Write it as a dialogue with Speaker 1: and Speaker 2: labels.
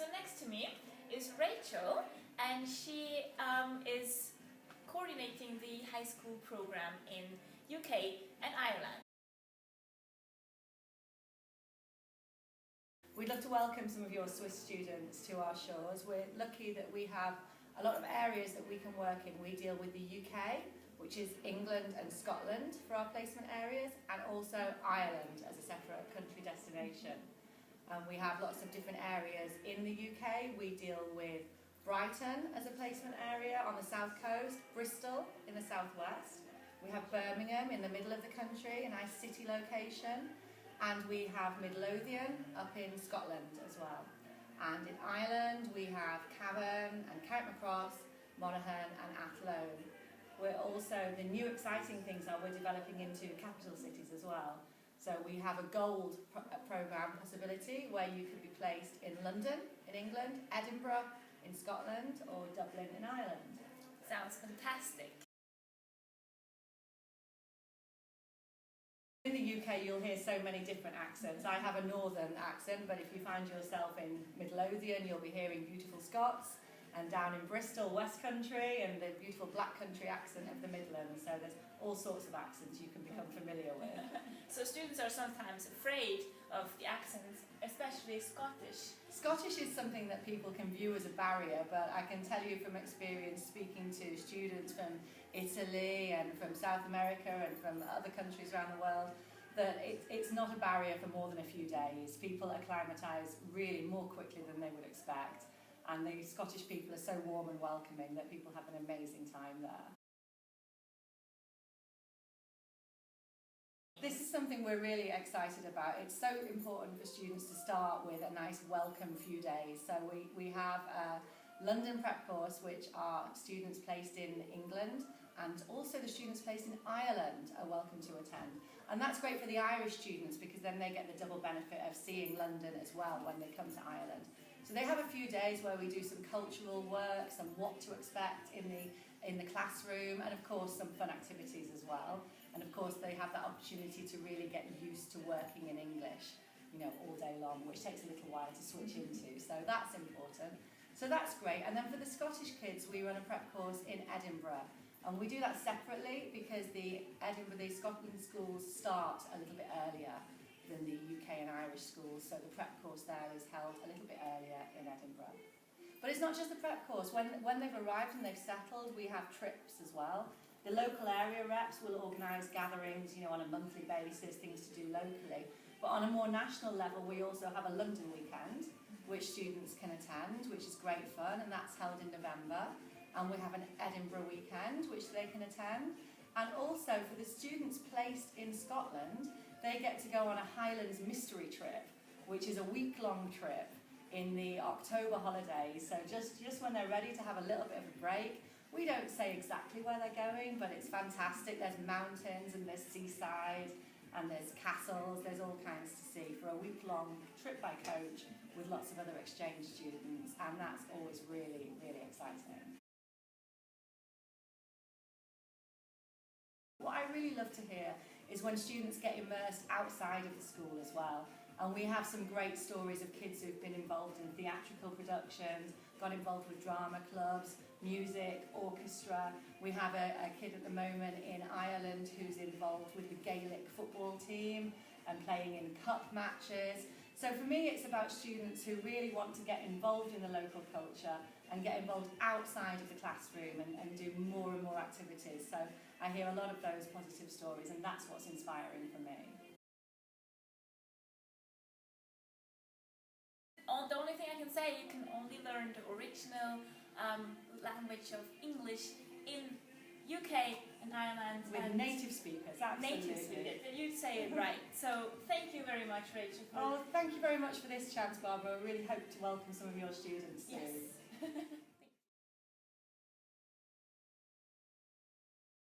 Speaker 1: So next to me is Rachel, and she is coordinating the high school program in UK and Ireland.
Speaker 2: We'd love to welcome some of your Swiss students to our shores. We're lucky that we have a lot of areas that we can work in. We deal with the UK, which is England and Scotland for our placement areas, and also Ireland as a separate country destination. We have lots of different areas in the UK. We deal with Brighton as a placement area on the south coast, Bristol in the southwest. We have Birmingham in the middle of the country, a nice city location. And we have Midlothian up in Scotland as well. And in Ireland we have Cavan and Carrickmacross, Monaghan and Athlone. We're also, the new exciting things are we're developing into capital cities as well. So we have a gold programme possibility where you could be placed in London in England, Edinburgh in Scotland or Dublin in Ireland.
Speaker 1: Sounds fantastic.
Speaker 2: In the UK you'll hear so many different accents. I have a northern accent, but if you find yourself in Midlothian you'll be hearing beautiful Scots, and down in Bristol, West Country, and the beautiful Black Country accent of the Midlands. So there's all sorts of accents you can become familiar with.
Speaker 1: So students are sometimes afraid of the accents, especially Scottish.
Speaker 2: Scottish is something that people can view as a barrier, but I can tell you from experience speaking to students from Italy and from South America and from other countries around the world, that it's not a barrier for more than a few days. People acclimatise really more quickly than they would expect. And the Scottish people are so warm and welcoming that people have an amazing time there. This is something we're really excited about. It's so important for students to start with a nice welcome few days. So we have a London prep course, which are students placed in England, and also the students placed in Ireland are welcome to attend. And that's great for the Irish students because then they get the double benefit of seeing London as well when they come to Ireland. So they have a few days where we do some cultural work, some what to expect in the classroom, and of course some fun activities as well. And of course they have that opportunity to really get used to working in English, you know, all day long, which takes a little while to switch into. So that's important. So that's great. And then for the Scottish kids, we run a prep course in Edinburgh. And we do that separately because the Scotland schools start a little bit earlier than the UK and Irish schools, so the prep course there is held a little bit earlier in Edinburgh. But it's not just the prep course. When they've arrived and they've settled, we have trips as well. The local area reps will organise gatherings, you know, on a monthly basis, things to do locally. But on a more national level, we also have a London weekend, which students can attend, which is great fun, and that's held in November. And we have an Edinburgh weekend, which they can attend. And also, for the students placed in Scotland, they get to go on a Highlands mystery trip, which is a week-long trip in the October holidays. So just when they're ready to have a little bit of a break. We don't say exactly where they're going, but it's fantastic. There's mountains and there's seaside and there's castles. There's all kinds to see for a week-long trip by coach with lots of other exchange students, and that's always really, really exciting. What I really love to hear is when students get immersed outside of the school as well. And we have some great stories of kids who've been involved in theatrical productions, got involved with drama clubs, music, orchestra. We have a kid at the moment in Ireland who's involved with the Gaelic football team and playing in cup matches. So for me it's about students who really want to get involved in the local culture and get involved outside of the classroom and do more and more activities. So I hear a lot of those positive stories, and that's what's inspiring for me.
Speaker 1: The only thing I can say, you can only learn the original language of English in UK and Ireland.
Speaker 2: With native speakers, absolutely.
Speaker 1: Native speakers, you say it right. So thank you very much, Rachel.
Speaker 2: Oh, thank you very much for this chance, Barbara. I really hope to welcome some of your students too.
Speaker 1: Yes.